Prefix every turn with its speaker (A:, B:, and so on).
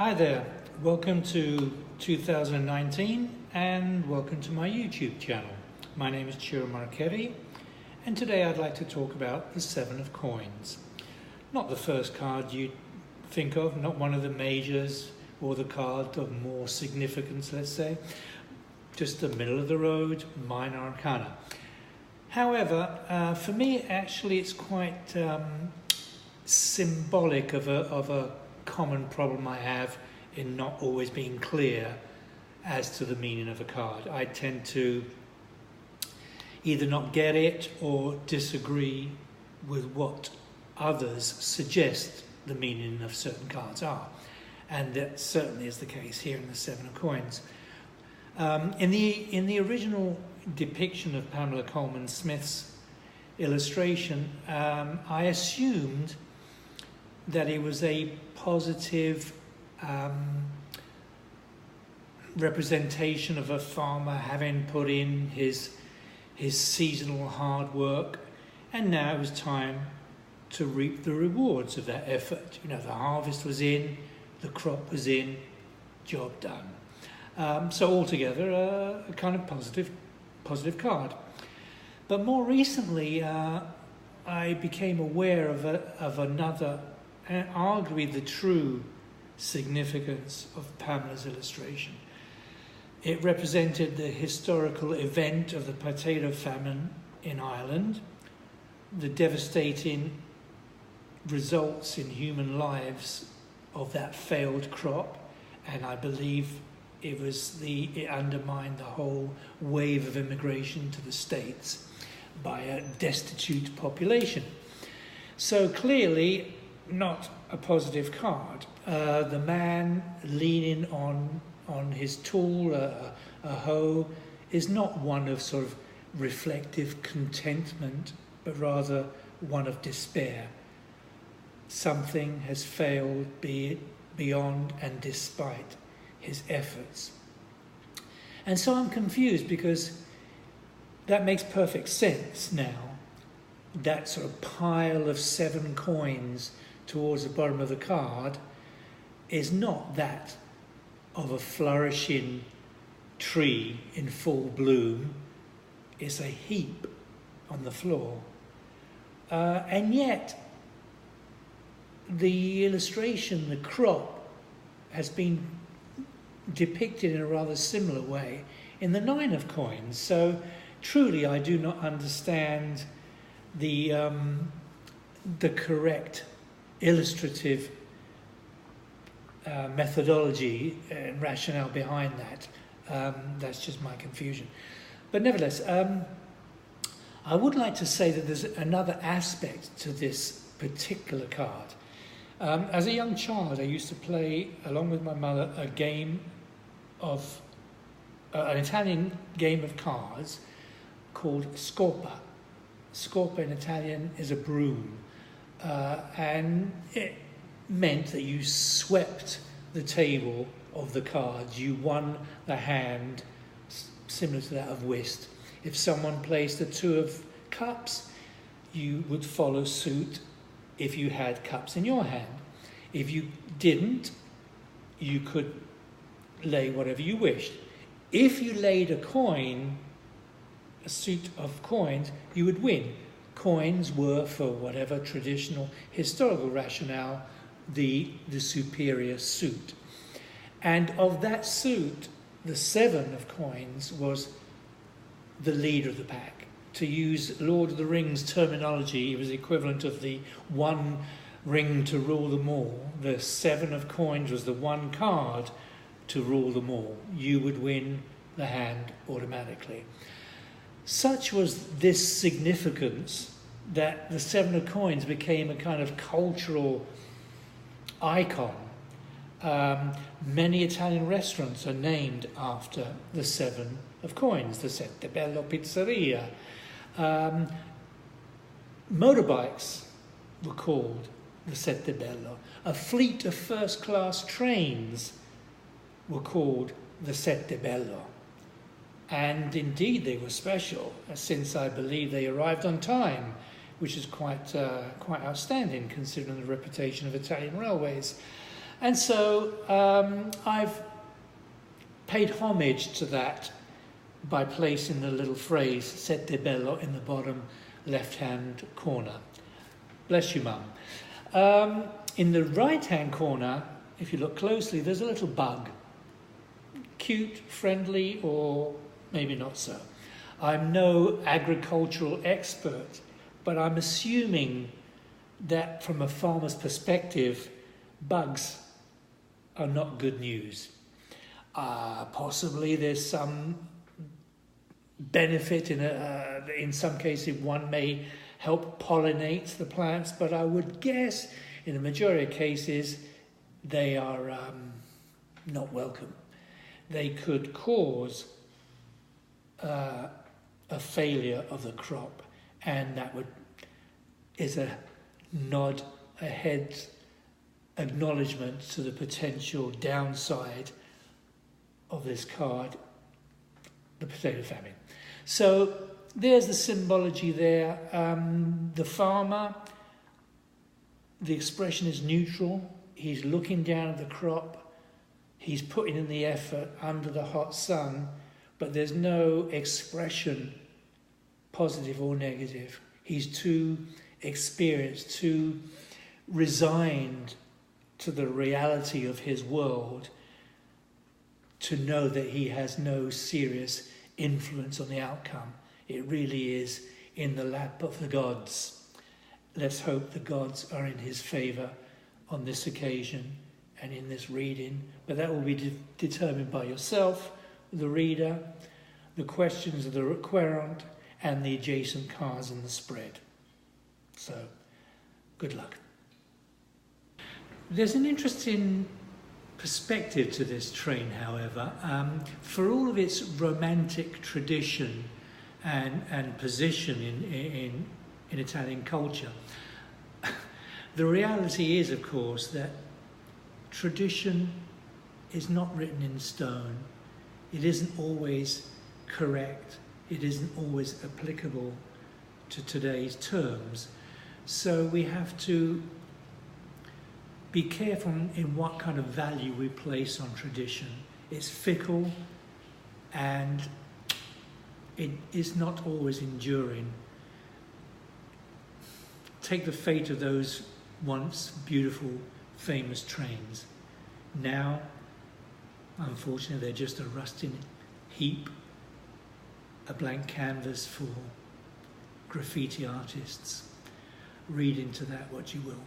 A: Hi there, welcome to 2019 and welcome to my YouTube channel. My name is Ciro Marchetti and today I'd like to talk about the Seven of Coins. Not the first card you'd think of, not one of the majors or the card of more significance, let's say. Just the middle of the road, minor arcana. However, for me actually it's quite symbolic of a common problem I have in not always being clear as to the meaning of a card. I tend to either not get it or disagree with what others suggest the meaning of certain cards are. And that certainly is the case here in the Seven of Coins. In the original depiction of Pamela Coleman Smith's illustration, I assumed that it was a positive representation of a farmer having put in his seasonal hard work, and now it was time to reap the rewards of that effort. You know, the harvest was in, the crop was in, job done. So altogether, a kind of positive card. But more recently, I became aware of another, and arguably the true significance of Pamela's illustration. It represented the historical event of the potato famine in Ireland, the devastating results in human lives of that failed crop, and I believe it undermined the whole wave of immigration to the States by a destitute population. So clearly, not a positive card. The man leaning on his tool, a hoe, is not one of sort of reflective contentment, but rather one of despair. Something has failed, be it beyond and despite his efforts. And so I'm confused because that makes perfect sense now. That sort of pile of 7 coins towards the bottom of the card is not that of a flourishing tree in full bloom. It's a heap on the floor. And yet, the illustration, the crop, has been depicted in a rather similar way in the 9 of Coins. So truly I do not understand the correct illustrative methodology and rationale behind that. That's just my confusion. But nevertheless, I would like to say that there's another aspect to this particular card. As a young child, I used to play, along with my mother, a game of an Italian game of cards called Scopa. Scopa in Italian is a broom. And it meant that you swept the table of the cards. You won the hand, similar to that of whist. If someone placed the 2 of cups, you would follow suit if you had cups in your hand. If you didn't, you could lay whatever you wished. If you laid a coin, a suit of coins, you would win. Coins were, for whatever traditional historical rationale, the superior suit. And of that suit, the 7 of Coins was the leader of the pack. To use Lord of the Rings terminology, it was equivalent of the 1 ring to rule them all. The 7 of Coins was the 1 card to rule them all. You would win the hand automatically. Such was this significance that the 7 of Coins became a kind of cultural icon. Many Italian restaurants are named after the 7 of Coins, the Sette Bello Pizzeria. Motorbikes were called the Sette Bello. A fleet of first-class trains were called the Sette Bello. And indeed they were special, since I believe they arrived on time, which is quite outstanding considering the reputation of Italian railways. And so I've paid homage to that by placing the little phrase "Sette bello" in the bottom left-hand corner. Bless you, Mum. In the right-hand corner, if you look closely, there's a little bug. Cute, friendly, or maybe not so. I'm no agricultural expert, but I'm assuming that from a farmer's perspective, bugs are not good news. Possibly there's some benefit in some cases one may help pollinate the plants, but I would guess in the majority of cases they are not welcome. They could cause a failure of the crop, and that is a nod, a head acknowledgement to the potential downside of this card, the potato famine. So there's the symbology there. The farmer, the expression is neutral. He's looking down at the crop. He's putting in the effort under the hot sun, but there's no expression, positive or negative. He's too experienced, too resigned to the reality of his world to know that he has no serious influence on the outcome. It really is in the lap of the gods. Let's hope the gods are in his favour on this occasion and in this reading, but that will be determined by yourself, the reader, the questions of the requerent, and the adjacent cards in the spread. So, good luck. There's an interesting perspective to this train, however. For all of its romantic tradition and position in Italian culture, the reality is, of course, that tradition is not written in stone. It isn't always correct. It isn't always applicable to today's terms. So we have to be careful in what kind of value we place on tradition. It's fickle and it is not always enduring. Take the fate of those once beautiful, famous trains. Now, unfortunately, they're just a rusting heap, a blank canvas for graffiti artists. Read into that what you will.